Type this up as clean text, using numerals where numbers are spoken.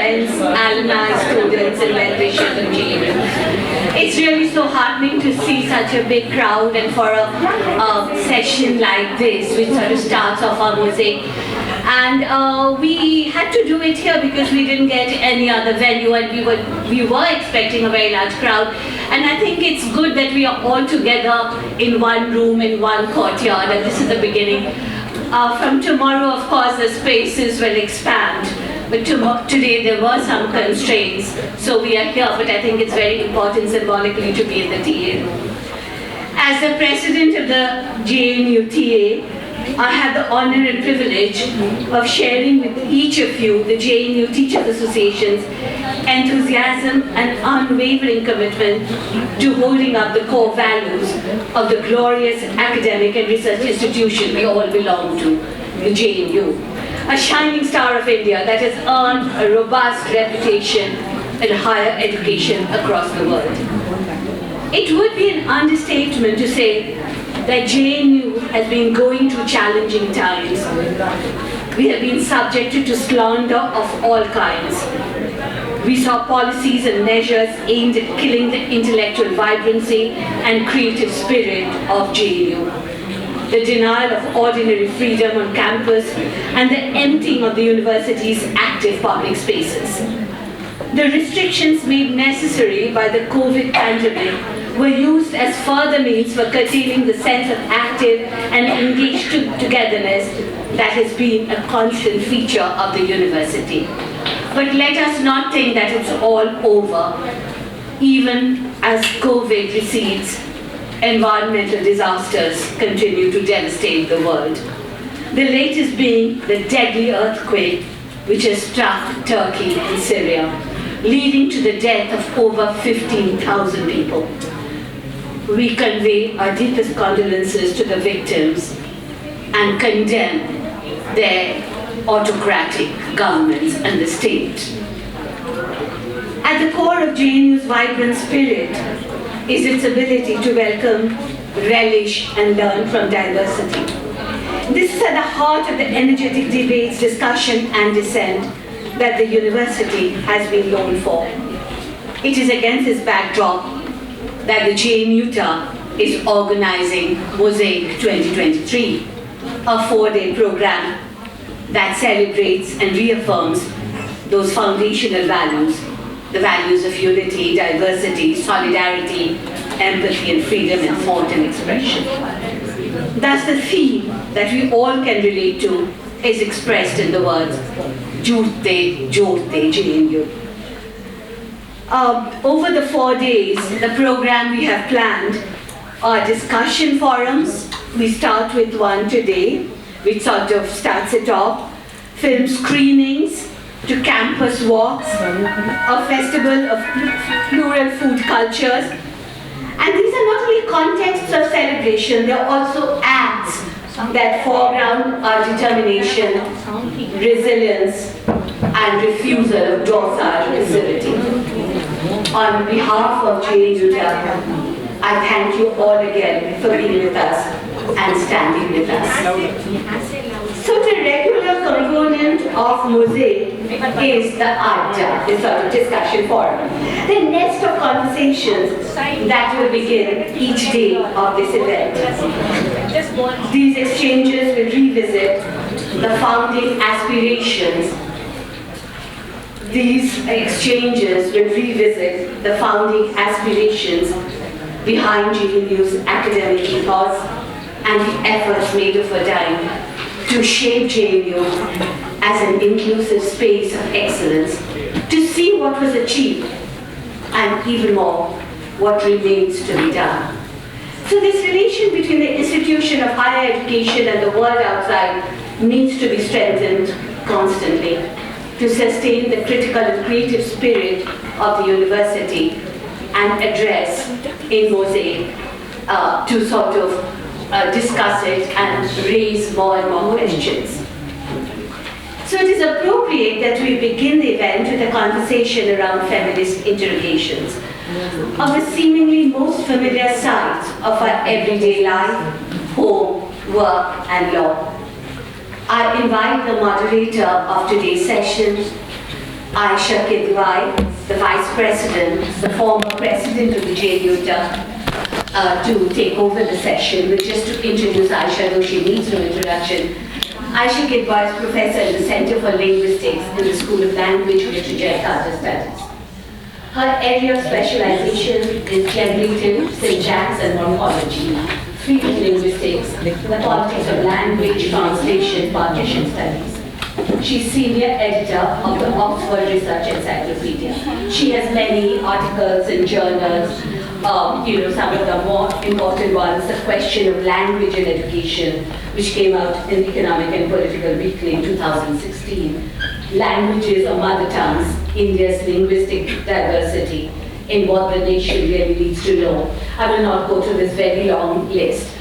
friends, alumni, students, and well-wishers of JNU. It's really so heartening to see such a big crowd, and for a session like this, which sort of starts off our MOSAIC. And we had to do it here because we didn't get any other venue, and we were expecting a very large crowd. And I think it's good that we are all together in one room, in one courtyard, and this is the beginning. From tomorrow, of course, the spaces will expand. But today there were some constraints, so we are here, but I think it's very important symbolically to be in the TA. As the president of the JNUTA, I have the honor and privilege of sharing with each of you the JNU Teachers Association's enthusiasm and unwavering commitment to holding up the core values of the glorious academic and research institution we all belong to, the JNU. A shining star of India that has earned a robust reputation in higher education across the world. It would be an understatement to say that JNU has been going through challenging times. We have been subjected to slander of all kinds. We saw policies and measures aimed at killing the intellectual vibrancy and creative spirit of JNU. The denial of ordinary freedom on campus, and the emptying of the university's active public spaces. The restrictions made necessary by the COVID pandemic were used as further means for curtailing the sense of active and engaged togetherness that has been a constant feature of the university. But let us not think that it's all over. Even as COVID recedes, environmental disasters continue to devastate the world. The latest being the deadly earthquake which has struck Turkey and Syria, leading to the death of over 15,000 people. We convey our deepest condolences to the victims and condemn their autocratic governments and the state. At the core of JNU's vibrant spirit is its ability to welcome, relish, and learn from diversity. This is at the heart of the energetic debates, discussion, and dissent that the university has been known for. It is against this backdrop that the JNUTA is organizing MOSAIC 2023, a 4-day program that celebrates and reaffirms those foundational values, the values of unity, diversity, solidarity, empathy, and freedom in thought and expression. Thus, the theme that we all can relate to is expressed in the words JNUTA JNU. Over the 4 days, the program we have planned are discussion forums. We start with one today, which sort of starts it off, film screenings, to campus walks, a festival of plural food cultures. And these are not only contexts of celebration, they are also acts that foreground our determination, resilience, and refusal of docile passivity. On behalf of JNUTA, I thank you all again for being with us and standing with us. So the regular component of MOSAIC is the Adda, this sort of discussion forum. The nest of conversations that will begin each day of this event. These exchanges will revisit the founding aspirations. These exchanges will revisit the founding aspirations behind JNU's academic ethos and the efforts made over time to shape JNU as an inclusive space of excellence, to see what was achieved and even more, what remains to be done. So this relation between the institution of higher education and the world outside needs to be strengthened constantly to sustain the critical and creative spirit of the university and address in MOSAIC to sort of discuss it and raise more and more questions. So it is appropriate that we begin the event with a conversation around feminist interrogations of the seemingly most familiar sides of our everyday life, home, work, and law. I invite the moderator of today's session, Ayesha Kidwai, the Vice President, the former President of the JNUTA, to take over the session. But just to introduce Ayesha, though she needs no introduction, Ayesha Kidwai is Professor in the Center for Linguistics in the School of Language, Literature and Cultural Studies. Her area of specialization is generative, syntax and morphology, field linguistics, the politics of language, translation, partition studies. She's senior editor of the Oxford Research Encyclopedia. She has many articles in journals, some of the more important ones, the question of language and education, which came out in Economic and Political Weekly in 2016. Languages or mother tongues, India's linguistic diversity, in what the nation really needs to know. I will not go through this very long list.